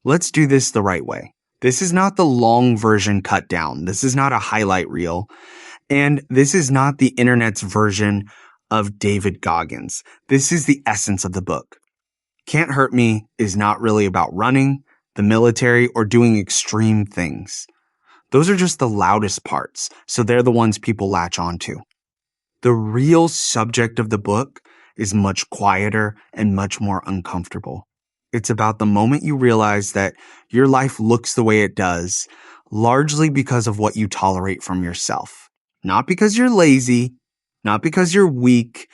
Let's do this the right way. This is not the long version cut down. This is not a highlight reel. And this is not the internet's version of David Goggins. This is the essence of the book. Can't Hurt Me is not really about running, the military, or doing extreme things. Those are just the loudest parts, so they're the ones people latch onto. The real subject of the book is much quieter and much more uncomfortable. It's about the moment you realize that your life looks the way it does, largely because of what you tolerate from yourself. Not because you're lazy, not because you're weak,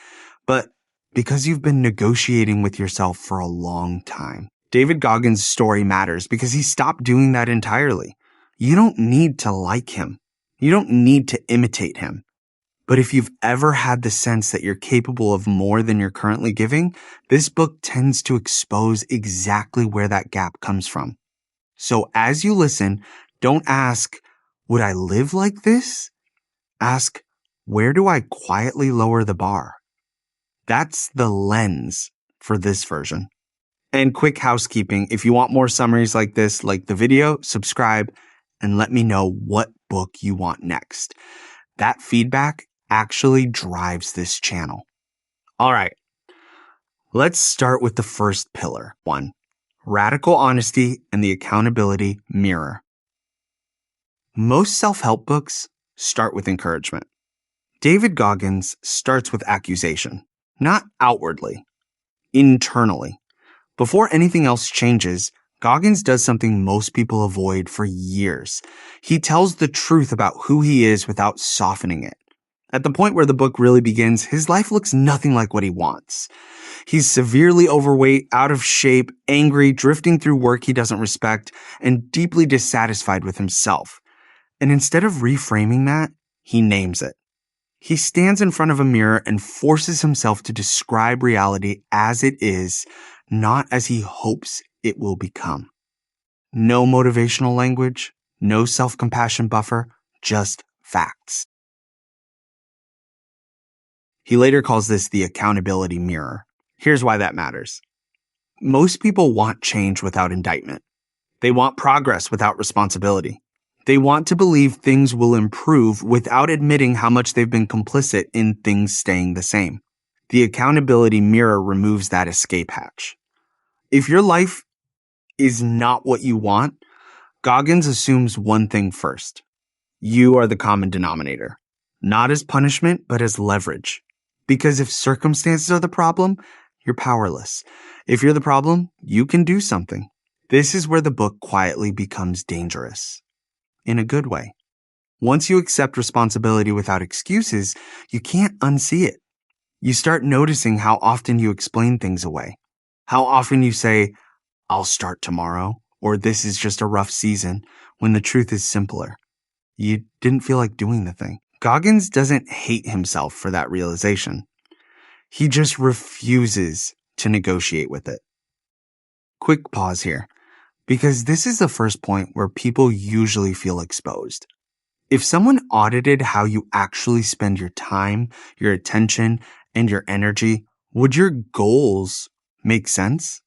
but because you've been negotiating with yourself for a long time. David Goggins' story matters because he stopped doing that entirely. You don't need to like him. You don't need to imitate him. But if you've ever had the sense that you're capable of more than you're currently giving, this book tends to expose exactly where that gap comes from. So as you listen, don't ask, would I live like this? Ask, where do I quietly lower the bar? That's the lens for this version. And quick housekeeping, if you want more summaries like this, like the video, subscribe, and let me know what book you want next. That feedback actually drives this channel. All right, let's start with the first pillar. 1. Radical honesty and the accountability mirror. Most self-help books start with encouragement. David Goggins starts with accusation, not outwardly, internally. Before anything else changes, Goggins does something most people avoid for years. He tells the truth about who he is without softening it. At the point where the book really begins, his life looks nothing like what he wants. He's severely overweight, out of shape, angry, drifting through work he doesn't respect, and deeply dissatisfied with himself. And instead of reframing that, he names it. He stands in front of a mirror and forces himself to describe reality as it is, not as he hopes it will become. No motivational language, no self-compassion buffer, just facts. He later calls this the accountability mirror. Here's why that matters. Most people want change without indictment. They want progress without responsibility. They want to believe things will improve without admitting how much they've been complicit in things staying the same. The accountability mirror removes that escape hatch. If your life is not what you want, Goggins assumes one thing first. You are the common denominator. Not as punishment, but as leverage. Because if circumstances are the problem, you're powerless. If you're the problem, you can do something. This is where the book quietly becomes dangerous. In a good way. Once you accept responsibility without excuses, you can't unsee it. You start noticing how often you explain things away. How often you say, I'll start tomorrow, or this is just a rough season, when the truth is simpler. You didn't feel like doing the thing. Goggins doesn't hate himself for that realization. He just refuses to negotiate with it. Quick pause here, because this is the first point where people usually feel exposed. If someone audited how you actually spend your time, your attention, and your energy, would your goals make sense?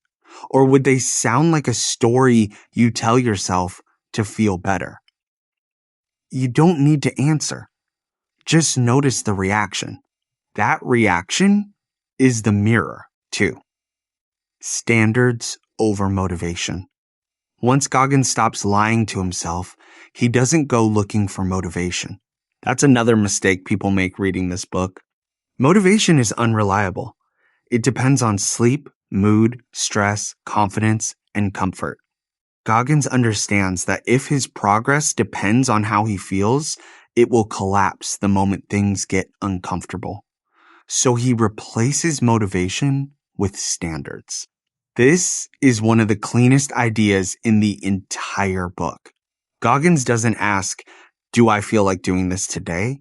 Or would they sound like a story you tell yourself to feel better? You don't need to answer. Just notice the reaction. That reaction is the mirror, too. Standards over motivation. Once Goggins stops lying to himself, he doesn't go looking for motivation. That's another mistake people make reading this book. Motivation is unreliable. It depends on sleep, mood, stress, confidence, and comfort. Goggins understands that if his progress depends on how he feels, it will collapse the moment things get uncomfortable. So he replaces motivation with standards. This is one of the cleanest ideas in the entire book. Goggins doesn't ask, do I feel like doing this today?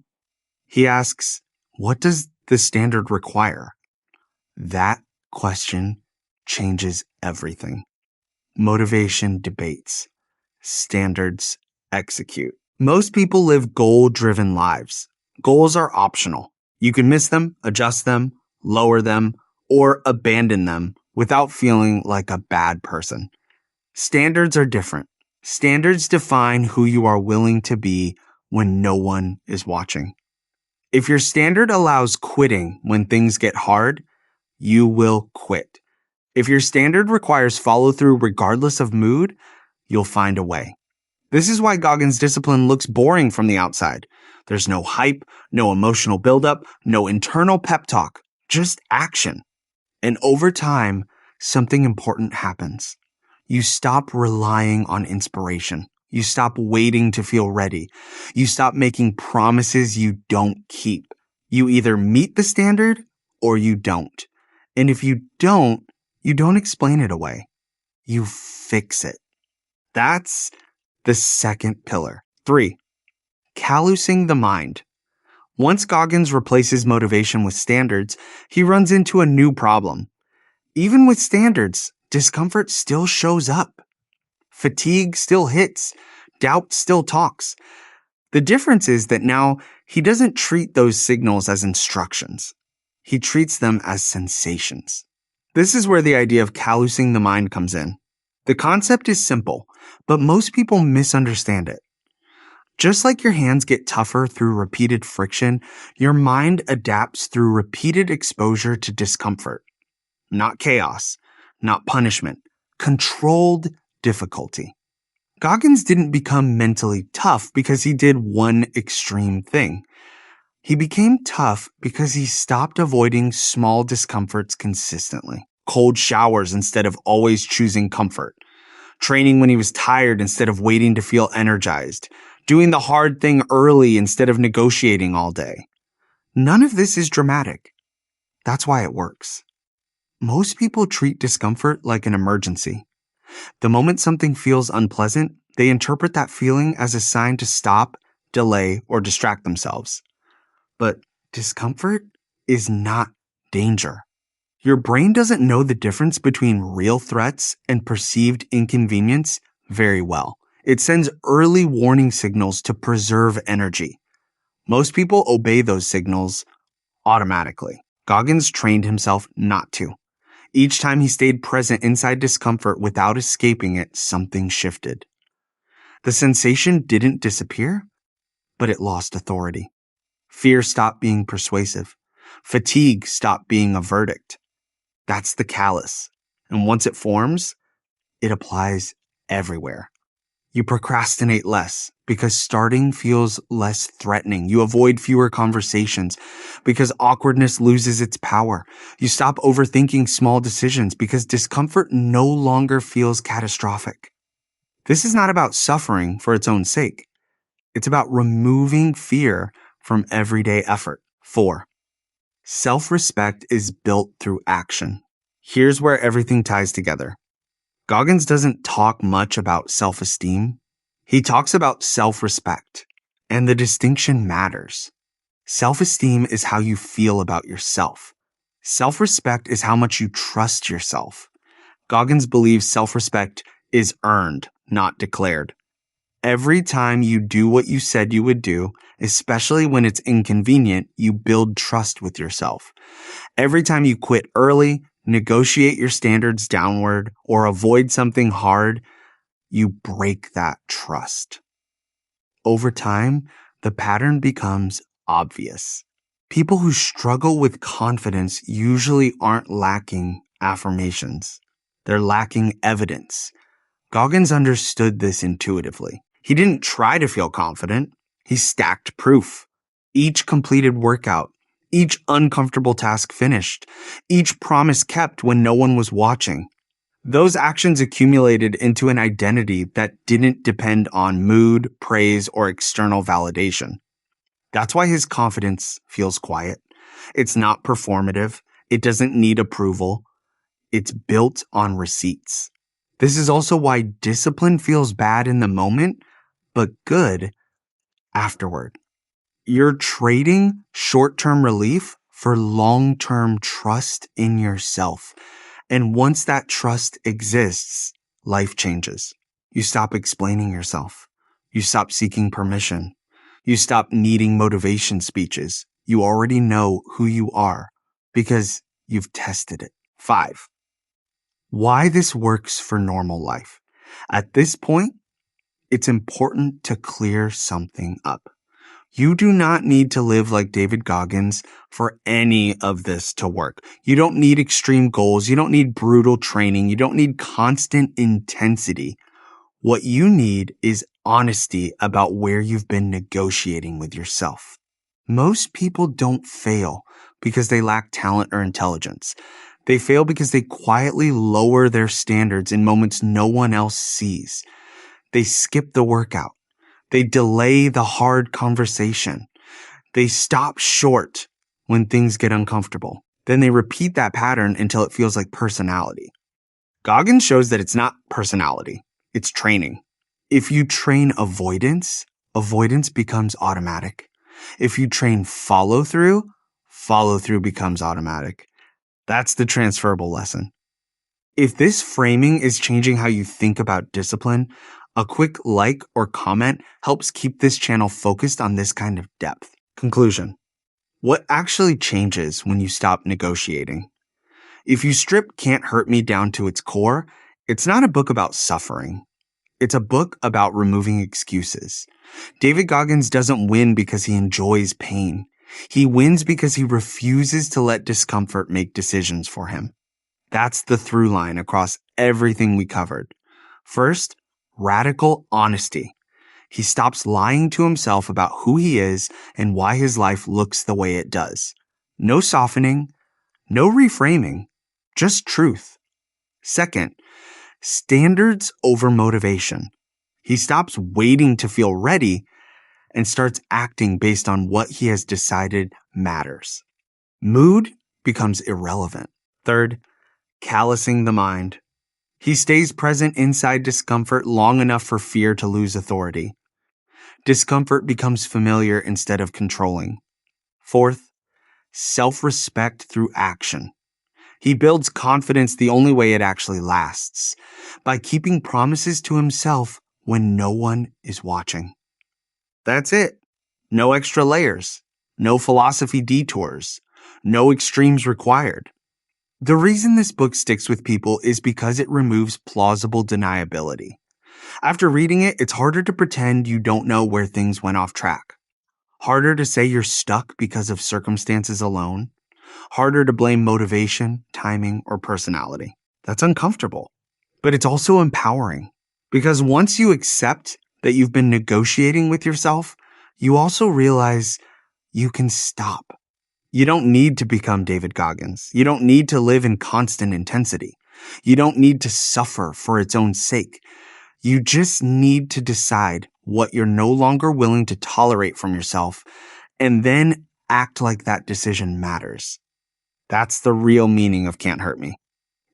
He asks, what does the standard require? That question changes everything. Motivation debates. Standards execute. Most people live goal-driven lives. Goals are optional. You can miss them, adjust them, lower them, or abandon them without feeling like a bad person. Standards are different. Standards define who you are willing to be when no one is watching. If your standard allows quitting when things get hard, you will quit. If your standard requires follow through regardless of mood, you'll find a way. This is why Goggins' discipline looks boring from the outside. There's no hype, no emotional buildup, no internal pep talk, just action. And over time, something important happens. You stop relying on inspiration. You stop waiting to feel ready. You stop making promises you don't keep. You either meet the standard or you don't. And if you don't explain it away. You fix it. That's the second pillar. 3. Callousing the mind. Once Goggins replaces motivation with standards, he runs into a new problem. Even with standards, discomfort still shows up. Fatigue still hits. Doubt still talks. The difference is that now he doesn't treat those signals as instructions. He treats them as sensations. This is where the idea of callousing the mind comes in. The concept is simple, but most people misunderstand it. Just like your hands get tougher through repeated friction, your mind adapts through repeated exposure to discomfort. Not chaos, not punishment, controlled difficulty. Goggins didn't become mentally tough because he did one extreme thing. He became tough because he stopped avoiding small discomforts consistently. Cold showers instead of always choosing comfort. Training when he was tired instead of waiting to feel energized. Doing the hard thing early instead of negotiating all day. None of this is dramatic. That's why it works. Most people treat discomfort like an emergency. The moment something feels unpleasant, they interpret that feeling as a sign to stop, delay, or distract themselves. But discomfort is not danger. Your brain doesn't know the difference between real threats and perceived inconvenience very well. It sends early warning signals to preserve energy. Most people obey those signals automatically. Goggins trained himself not to. Each time he stayed present inside discomfort without escaping it, something shifted. The sensation didn't disappear, but it lost authority. Fear stopped being persuasive. Fatigue stopped being a verdict. That's the callus. And once it forms, it applies everywhere. You procrastinate less because starting feels less threatening. You avoid fewer conversations because awkwardness loses its power. You stop overthinking small decisions because discomfort no longer feels catastrophic. This is not about suffering for its own sake. It's about removing fear from everyday effort. 4. Self-respect is built through action. Here's where everything ties together. Goggins doesn't talk much about self-esteem. He talks about self-respect, and the distinction matters. Self-esteem is how you feel about yourself. Self-respect is how much you trust yourself. Goggins believes self-respect is earned, not declared. Every time you do what you said you would do, especially when it's inconvenient, you build trust with yourself. Every time you quit early, negotiate your standards downward, or avoid something hard, you break that trust. Over time, the pattern becomes obvious. People who struggle with confidence usually aren't lacking affirmations. They're lacking evidence. Goggins understood this intuitively. He didn't try to feel confident. He stacked proof. Each completed workout, each uncomfortable task finished, each promise kept when no one was watching. Those actions accumulated into an identity that didn't depend on mood, praise, or external validation. That's why his confidence feels quiet. It's not performative. It doesn't need approval. It's built on receipts. This is also why discipline feels bad in the moment, but good afterward. You're trading short-term relief for long-term trust in yourself. And once that trust exists, life changes. You stop explaining yourself. You stop seeking permission. You stop needing motivation speeches. You already know who you are because you've tested it. 5. Why this works for normal life. At this point, it's important to clear something up. You do not need to live like David Goggins for any of this to work. You don't need extreme goals. You don't need brutal training. You don't need constant intensity. What you need is honesty about where you've been negotiating with yourself. Most people don't fail because they lack talent or intelligence. They fail because they quietly lower their standards in moments no one else sees. They skip the workout. They delay the hard conversation. They stop short when things get uncomfortable. Then they repeat that pattern until it feels like personality. Goggins shows that it's not personality, it's training. If you train avoidance, avoidance becomes automatic. If you train follow through becomes automatic. That's the transferable lesson. If this framing is changing how you think about discipline, a quick like or comment helps keep this channel focused on this kind of depth. Conclusion. What actually changes when you stop negotiating? If you strip Can't Hurt Me down to its core, it's not a book about suffering. It's a book about removing excuses. David Goggins doesn't win because he enjoys pain. He wins because he refuses to let discomfort make decisions for him. That's the through line across everything we covered. First, radical honesty. He stops lying to himself about who he is and why his life looks the way it does. No softening, no reframing, just truth. Second, standards over motivation. He stops waiting to feel ready and starts acting based on what he has decided matters. Mood becomes irrelevant. Third, callousing the mind. He stays present inside discomfort long enough for fear to lose authority. Discomfort becomes familiar instead of controlling. Fourth, self-respect through action. He builds confidence the only way it actually lasts, by keeping promises to himself when no one is watching. That's it. No extra layers. No philosophy detours. No extremes required. The reason this book sticks with people is because it removes plausible deniability. After reading it, it's harder to pretend you don't know where things went off track. Harder to say you're stuck because of circumstances alone. Harder to blame motivation, timing, or personality. That's uncomfortable. But it's also empowering. Because once you accept that you've been negotiating with yourself, you also realize you can stop. You don't need to become David Goggins. You don't need to live in constant intensity. You don't need to suffer for its own sake. You just need to decide what you're no longer willing to tolerate from yourself and then act like that decision matters. That's the real meaning of Can't Hurt Me.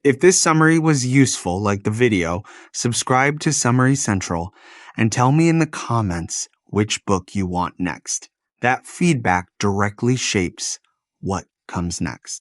If this summary was useful, like the video, subscribe to Summary Central and tell me in the comments which book you want next. That feedback directly shapes what comes next.